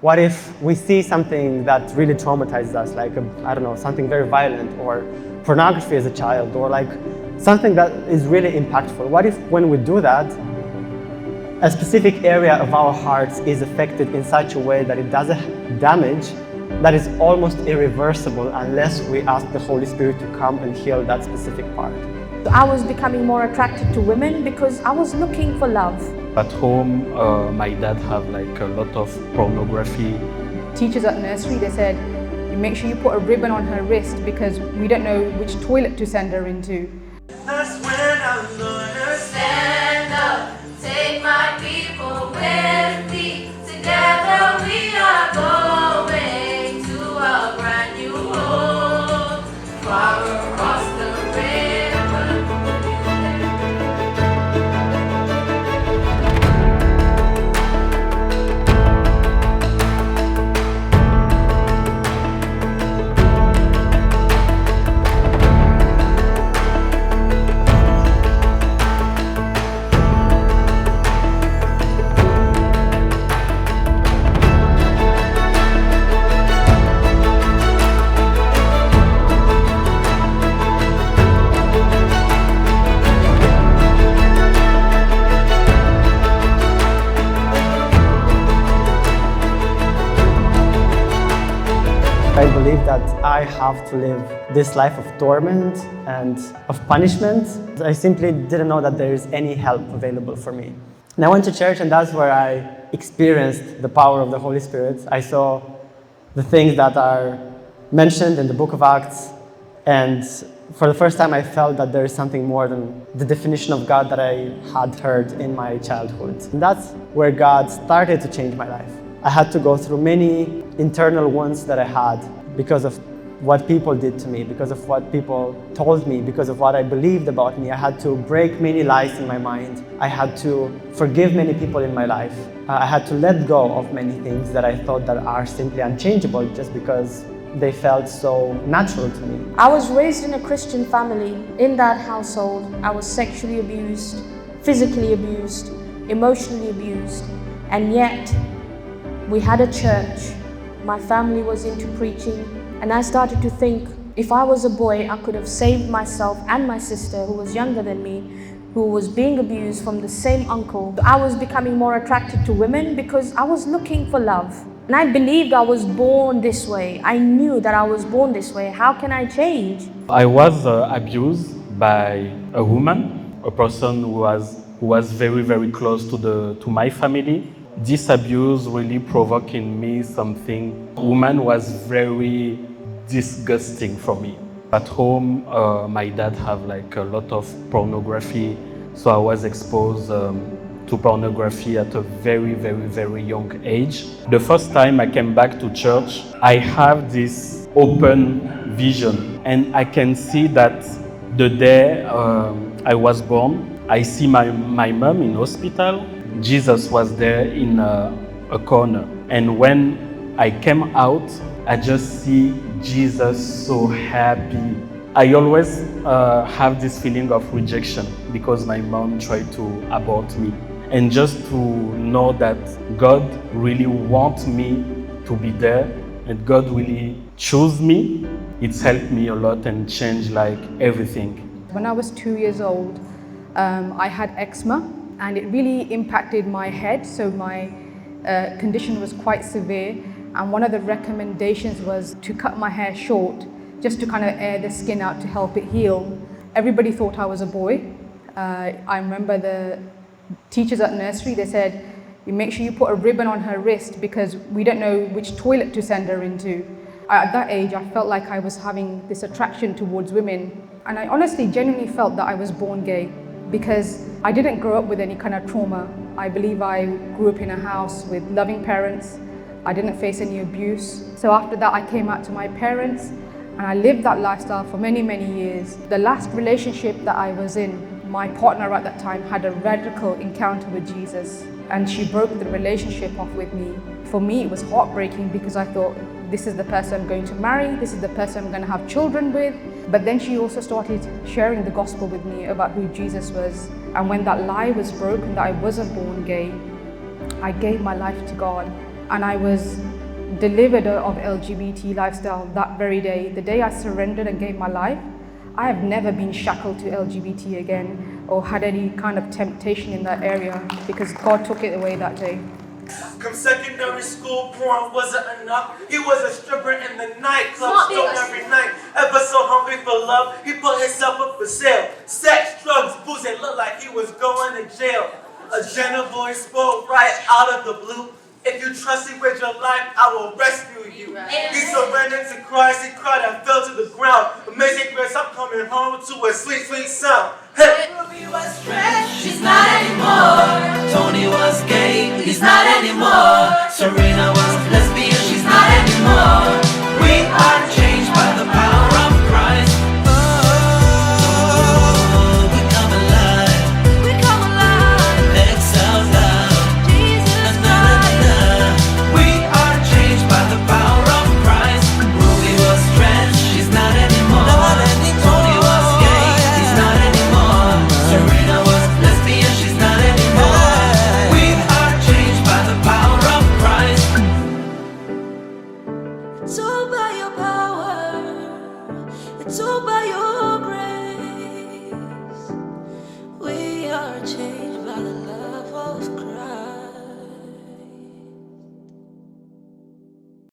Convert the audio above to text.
What if we see something that really traumatizes us, like, I don't know, something very violent, or pornography as a child, or like something that is really impactful? What if when we do that, a specific area of our hearts is affected in such a way that it does a damage that is almost irreversible unless we ask the Holy Spirit to come and heal that specific part? I was becoming more attracted to women because I was looking for love. At home, my dad have like a lot of pornography. Teachers at nursery, they said, you make sure you put a ribbon on her wrist because we don't know which toilet to send her into. That's when I'm gonna stand up, take my people with me. Together we are going to a brand new home, far across the river. I believe that I have to live this life of torment and of punishment. I simply didn't know that there is any help available for me. And I went to church, and that's where I experienced the power of the Holy Spirit. I saw the things that are mentioned in the book of Acts, and for the first time I felt that there is something more than the definition of God that I had heard in my childhood. And that's where God started to change my life. I had to go through many internal wounds that I had because of what people did to me, because of what people told me, because of what I believed about me. I had to break many lies in my mind. I had to forgive many people in my life. I had to let go of many things that I thought that are simply unchangeable just because they felt so natural to me. I was raised in a Christian family. In that household, I was sexually abused, physically abused, emotionally abused, and yet we had a church. My family was into preaching, and I started to think, if I was a boy, I could have saved myself and my sister, who was younger than me, who was being abused from the same uncle. I was becoming more attracted to women because I was looking for love. And I believed I was born this way. I knew that I was born this way. How can I change? I was abused by a woman, a person who was very, very close to my family. This abuse really provoked in me something. Woman was very disgusting for me. At home, my dad have like a lot of pornography, so I was exposed to pornography at a very, very, very young age. The first time I came back to church, I have this open vision, and I can see that the day I was born, I see my mom in hospital. Jesus was there in a corner. And when I came out, I just see Jesus so happy. I always have this feeling of rejection because my mom tried to abort me. And just to know that God really wants me to be there and God really chose me, it's helped me a lot and changed like everything. When I was 2 years old, I had eczema, and it really impacted my head, so my condition was quite severe. And one of the recommendations was to cut my hair short, just to kind of air the skin out to help it heal. Everybody thought I was a boy. I remember the teachers at nursery, they said, you make sure you put a ribbon on her wrist because we don't know which toilet to send her into. At that age, I felt like I was having this attraction towards women. And I honestly, genuinely felt that I was born gay, because I didn't grow up with any kind of trauma. I believe I grew up in a house with loving parents. I didn't face any abuse. So after that, I came out to my parents, and I lived that lifestyle for many, many years. The last relationship that I was in, my partner at that time had a radical encounter with Jesus, and she broke the relationship off with me. For me, it was heartbreaking because I thought, this is the person I'm going to marry, this is the person I'm going to have children with. But then she also started sharing the gospel with me about who Jesus was. And when that lie was broken, that I wasn't born gay, I gave my life to God. And I was delivered of LGBT lifestyle that very day. The day I surrendered and gave my life, I have never been shackled to LGBT again or had any kind of temptation in that area because God took it away that day. Come secondary school, porn wasn't enough. He was a stripper in the nightclub, stole every night. Ever so hungry for love, he put himself up for sale. Sex, drugs, booze, it looked like he was going to jail. A gentle voice spoke right out of the blue. If you trust me with your life, I will rescue you. He surrendered to Christ, he cried and fell to the ground. Amazing grace, I'm coming home to a sweet, sweet sound. Hey. Ruby was stretched, she's not anymore. Tony was gay, he's not anymore. Serena was lesbian, she's not anymore. We are changed by the power of Christ. Oh, we come alive. We come alive. Exhale love. Jesus Christ. We are changed by the power of Christ. Ruby was stretched, she's not anymore. Tony was gay, he's not anymore. Serena was lesbian, she's not anymore. We are changed by the power of Christ. It's all by your power. It's all by your grace. We are changed by the love of Christ.